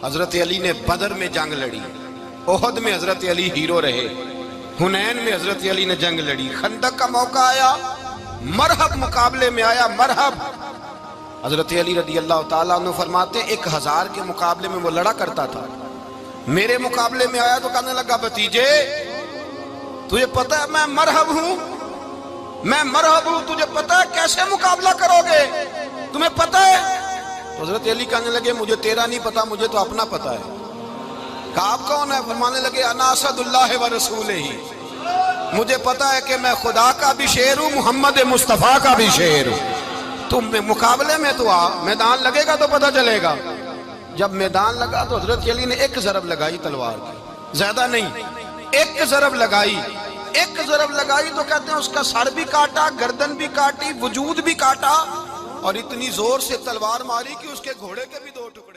हजरत अली ने बदर में जंग लड़ी, ओहद में हजरत अली हीरो रहे, हुनैन में हजरत अली ने जंग लड़ी, खंदक का मौका आया, मरहब मुकाबले में आया, मरहब। हजरत अली रदी अल्लाह ताला अन्हु फरमाते 1000 के मुकाबले में वो लड़ा करता था, मेरे मुकाबले में आया तो कहने लगा भतीजे तुझे पता है मैं मरहब हूं, मैं मरहब हूं, तुझे पता है कैसे मुकाबला करोगे, तुम्हें पता है? तो हजरत अली कहने लगे मुझे तेरा नहीं पता, मुझे तो अपना पता है। कहा आप कौन है? फरमाने लगे अना असदुल्लाह व रसूलिही, मुझे पता है कि मैं खुदा का भी शेर हूं, मोहम्मद मुस्तफा का भी शेर हूं। तुम मुकाबले में तो आ, मैदान लगेगा तो पता चलेगा। जब मैदान लगा तो हजरत अली ने एक ज़रब लगाई तलवार की, ज्यादा नहीं, एक ज़रब लगाई, एक ज़रब लगाई तो कहते हैं उसका सर भी काटा, गर्दन भी काटी, वजूद भी काटा, और इतनी जोर से तलवार मारी कि उसके घोड़े के भी 2 टुकड़े